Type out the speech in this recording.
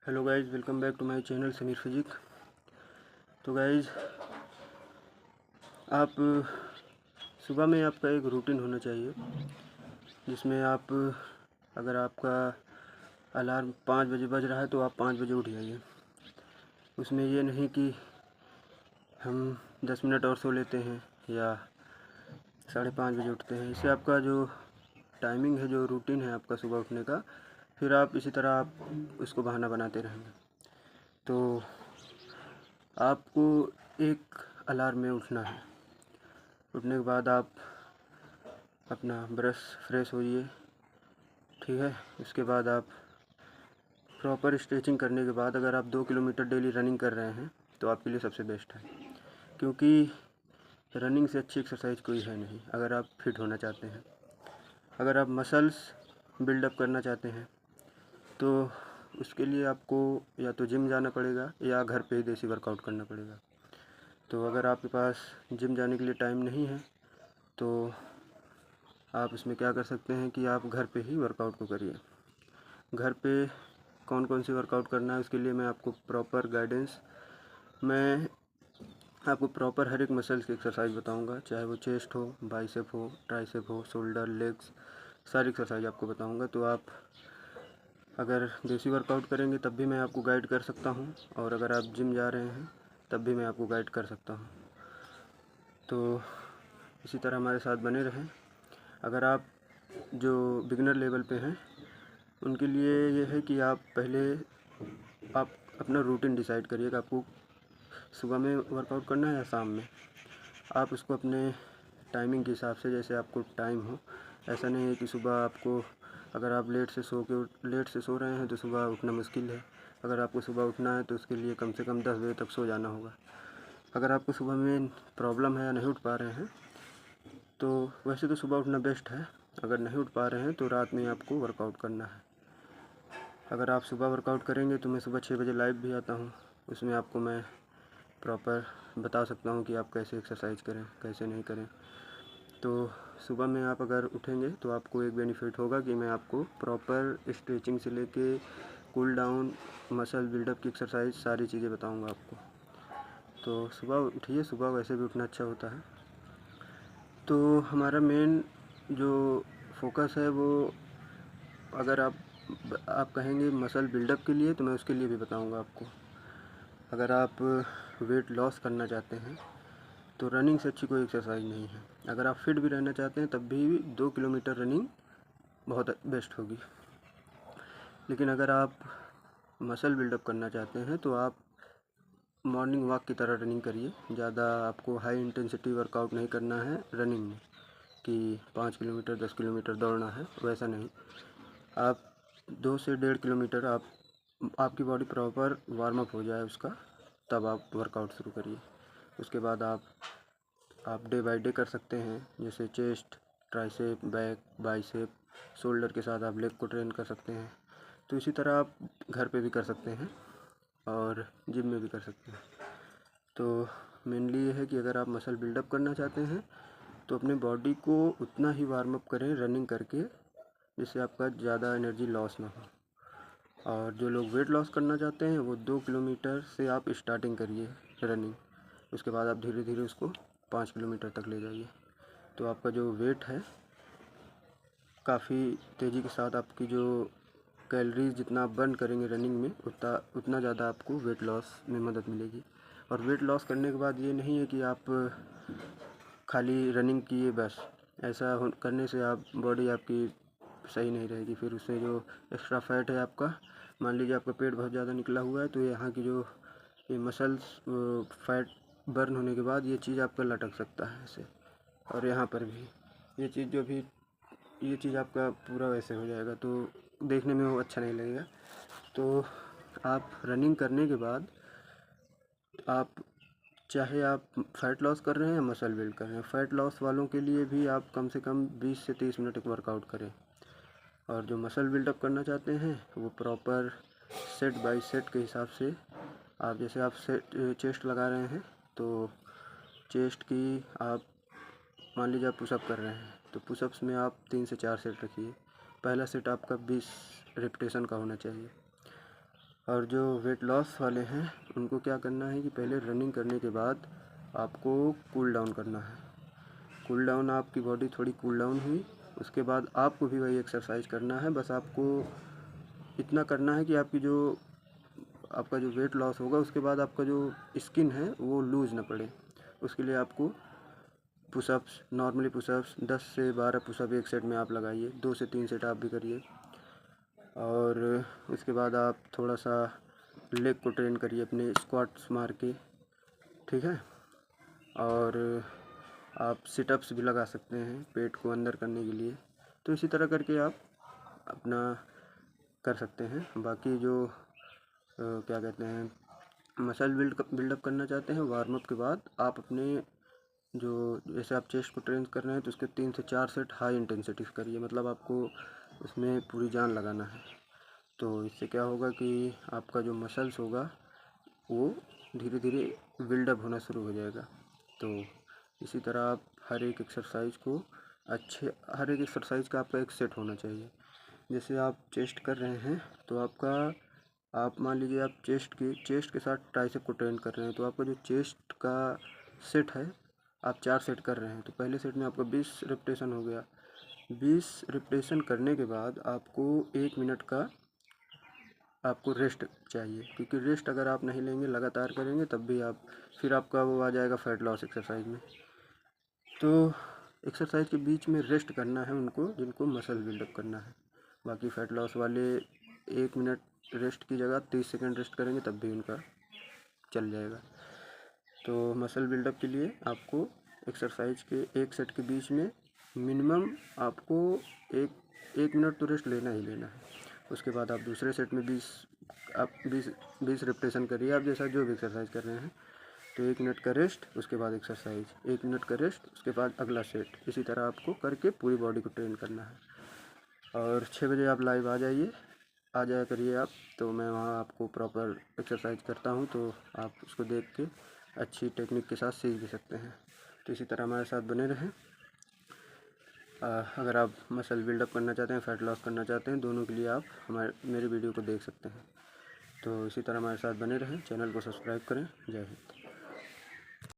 Hello guys, welcome back to my channel Sameer physique. तो guys, आप सुबह में आपका एक रूटीन होना चाहिए जिसमें आप, अगर आपका अलार्म 5 बजे बज रहा है तो आप 5 बजे उठ जाइए। उसमें ये नहीं कि हम 10 मिनट और सो लेते हैं या 5:30 बजे उठते हैं। इससे आपका जो टाइमिंग है, जो रूटीन है आपका सुबह उठने का, फिर आप इसी तरह आप उसको बहाना बनाते रहेंगे। तो आपको एक अलार्म में उठना है। उठने के बाद आप अपना ब्रश फ्रेश होइए, ठीक है। उसके बाद आप प्रॉपर स्ट्रेचिंग करने के बाद, अगर आप 2 किलोमीटर डेली रनिंग कर रहे हैं तो आपके लिए सबसे बेस्ट है, क्योंकि रनिंग से अच्छी एक्सरसाइज कोई है नहीं अगर आप फिट होना चाहते हैं। अगर आप मसल्स बिल्डअप करना चाहते हैं तो उसके लिए आपको या तो जिम जाना पड़ेगा या घर पे ही देसी वर्कआउट करना पड़ेगा। तो अगर आपके पास जिम जाने के लिए टाइम नहीं है तो आप इसमें क्या कर सकते हैं कि आप घर पे ही वर्कआउट को करिए। घर पे कौन कौन सी वर्कआउट करना है उसके लिए मैं आपको प्रॉपर गाइडेंस, मैं आपको प्रॉपर हर एक मसल्स की एक्सरसाइज बताऊंगा, चाहे वो चेस्ट हो, बाइसेप हो, ट्राइसेप हो, शोल्डर, लेग्स, सारी एक्सरसाइज आपको बताऊंगा। तो आप अगर देसी वर्कआउट करेंगे तब भी मैं आपको गाइड कर सकता हूं, और अगर आप जिम जा रहे हैं तब भी मैं आपको गाइड कर सकता हूं। तो इसी तरह हमारे साथ बने रहें। अगर आप जो बिगिनर लेवल पे हैं उनके लिए ये है कि आप पहले आप अपना रूटीन डिसाइड करिए कि आपको सुबह में वर्कआउट करना है या शाम में। आप उसको अपने टाइमिंग के हिसाब से, जैसे आपको टाइम हो। ऐसा नहीं है कि सुबह आपको, अगर आप लेट से सो रहे हैं तो सुबह उठना मुश्किल है। अगर आपको सुबह उठना है तो उसके लिए कम से कम 10 बजे तक सो जाना होगा। अगर आपको सुबह में प्रॉब्लम है या नहीं उठ पा रहे हैं तो वैसे तो सुबह उठना बेस्ट है। अगर नहीं उठ पा रहे हैं तो रात में आपको वर्कआउट करना है। अगर आप सुबह वर्कआउट करेंगे तो मैं सुबह 6 बजे लाइव भी आता हूँ। उसमें आपको मैं प्रॉपर बता सकता हूँ कि आप कैसे एक्सरसाइज करें, कैसे नहीं करें। तो सुबह में आप अगर उठेंगे तो आपको एक बेनिफिट होगा कि मैं आपको प्रॉपर स्ट्रेचिंग से लेके कूल डाउन, मसल बिल्डअप की एक्सरसाइज, सारी चीज़ें बताऊँगा आपको। तो सुबह उठिए, सुबह वैसे भी उठना अच्छा होता है। तो हमारा मेन जो फोकस है वो, अगर आप कहेंगे मसल बिल्डअप के लिए तो मैं उसके लिए भी बताऊंगा आपको। अगर आप वेट लॉस करना चाहते हैं तो रनिंग से अच्छी कोई एक्सरसाइज नहीं है। अगर आप फिट भी रहना चाहते हैं तब भी 2 किलोमीटर रनिंग बहुत बेस्ट होगी। लेकिन अगर आप मसल बिल्डअप करना चाहते हैं तो आप मॉर्निंग वॉक की तरह रनिंग करिए। ज़्यादा आपको हाई इंटेंसिटी वर्कआउट नहीं करना है रनिंग में कि 5 किलोमीटर 10 किलोमीटर दौड़ना है, वैसा नहीं। आप 2 से 1.5 किलोमीटर आपकी बॉडी प्रॉपर वार्म अप हो जाए उसका, तब आप वर्कआउट शुरू करिए। उसके बाद आप डे बाय डे कर सकते हैं, जैसे chest, tricep, back, bicep, shoulder के साथ आप लेग को ट्रेन कर सकते हैं। तो इसी तरह आप घर पे भी कर सकते हैं और जिम में भी कर सकते हैं। तो मेनली ये है कि अगर आप मसल बिल्डअप करना चाहते हैं तो अपने बॉडी को उतना ही वार्म अप करें रनिंग करके, जिससे आपका ज़्यादा एनर्जी लॉस ना हो। और जो लोग वेट लॉस करना चाहते हैं वो 2 किलोमीटर से आप स्टार्टिंग करिए रनिंग। उसके बाद आप धीरे धीरे उसको 5 किलोमीटर तक ले जाइए। तो आपका जो वेट है, काफ़ी तेज़ी के साथ आपकी जो कैलोरीज जितना आप बर्न करेंगे रनिंग में, उतना ज़्यादा आपको वेट लॉस में मदद मिलेगी। और वेट लॉस करने के बाद ये नहीं है कि आप खाली रनिंग किए बस। ऐसा करने से आप बॉडी आपकी सही नहीं रहेगी। फिर उससे जो एक्स्ट्रा फैट है आपका, मान लीजिए आपका पेट बहुत ज़्यादा निकला हुआ है तो यहाँ की जो ये मसल्स फैट बर्न होने के बाद ये चीज़ आपका लटक सकता है ऐसे, और यहाँ पर भी ये चीज़ आपका पूरा वैसे हो जाएगा, तो देखने में वो अच्छा नहीं लगेगा। तो आप रनिंग करने के बाद आप, चाहे आप फ़ैट लॉस कर रहे हैं या मसल बिल्ड कर रहे हैं, फ़ैट लॉस वालों के लिए भी आप कम से कम 20 से 30 मिनट एक वर्कआउट करें। और जो मसल बिल्डअप करना चाहते हैं वो प्रॉपर सेट बाय सेट के हिसाब से, आप जैसे आप चेस्ट लगा रहे हैं तो चेस्ट की आप, मान लीजिए आप पुशअप कर रहे हैं तो पुशअप्स में आप 3 से 4 सेट रखिए। पहला सेट आपका 20 रेपिटेशन का होना चाहिए। और जो वेट लॉस वाले हैं उनको क्या करना है कि पहले रनिंग करने के बाद आपको कूल डाउन करना है। कूल डाउन, आपकी बॉडी थोड़ी कूल डाउन हुई, उसके बाद आपको भी वही एक्सरसाइज करना है। बस आपको इतना करना है कि आपका जो वेट लॉस होगा उसके बाद आपका जो स्किन है वो लूज़ ना पड़े। उसके लिए आपको पुशअप्स, नॉर्मली पुशअप्स 10 से 12 पुशअप एक सेट में आप लगाइए, 2 से 3 सेट आप भी करिए। और उसके बाद आप थोड़ा सा लेग को ट्रेन करिए अपने स्क्वाट्स मार के, ठीक है। और आप सिटअप्स भी लगा सकते हैं पेट को अंदर करने के लिए। तो इसी तरह करके आप अपना कर सकते हैं। बाकी जो क्या कहते हैं, मसल बिल्डअप करना चाहते हैं, वार्म अप के बाद आप अपने जो जैसे आप चेस्ट को ट्रेन कर रहे हैं तो उसके 3 से 4 सेट हाई इंटेंसिटी करिए, मतलब आपको उसमें पूरी जान लगाना है। तो इससे क्या होगा कि आपका जो मसल्स होगा वो धीरे धीरे बिल्डअप होना शुरू हो जाएगा। तो इसी तरह आप हर एक एक्सरसाइज का आपका एक सेट होना चाहिए। जैसे आप चेस्ट कर रहे हैं तो आप मान लीजिए आप चेस्ट के साथ ट्राइसेप को ट्रेन कर रहे हैं, तो आपका जो चेस्ट का सेट है आप 4 सेट कर रहे हैं, तो पहले सेट में आपका 20 रिपीटेशन हो गया। 20 रिपीटेशन करने के बाद आपको 1 मिनट का आपको रेस्ट चाहिए, क्योंकि रेस्ट अगर आप नहीं लेंगे, लगातार करेंगे, तब भी फिर आपका वो आ जाएगा फैट लॉस एक्सरसाइज में। तो एक्सरसाइज के बीच में रेस्ट करना है उनको जिनको मसल बिल्डअप करना है। बाकी फ़ैट लॉस वाले 1 मिनट रेस्ट की जगह 30 सेकंड रेस्ट करेंगे तब भी उनका चल जाएगा। तो मसल बिल्डअप के लिए आपको एक्सरसाइज के एक सेट के बीच में मिनिमम आपको एक मिनट तो रेस्ट लेना ही लेना है। उसके बाद आप दूसरे सेट में 20 रिपीटेशन करिए, आप जैसा जो भी एक्सरसाइज कर रहे हैं। तो 1 मिनट का रेस्ट, उसके बाद एक्सरसाइज, 1 मिनट का रेस्ट, उसके बाद अगला सेट। इसी तरह आपको करके पूरी बॉडी को ट्रेन करना है। और 6 बजे आप लाइव आ जाया करिए आप, तो मैं वहाँ आपको प्रॉपर एक्सरसाइज करता हूँ, तो आप उसको देख के अच्छी टेक्निक के साथ सीख भी सकते हैं। तो इसी तरह हमारे साथ बने रहें। अगर आप मसल बिल्डअप करना चाहते हैं, फ़ैट लॉस करना चाहते हैं, दोनों के लिए आप मेरे वीडियो को देख सकते हैं। तो इसी तरह हमारे साथ बने रहें, चैनल को सब्सक्राइब करें। जय हिंद।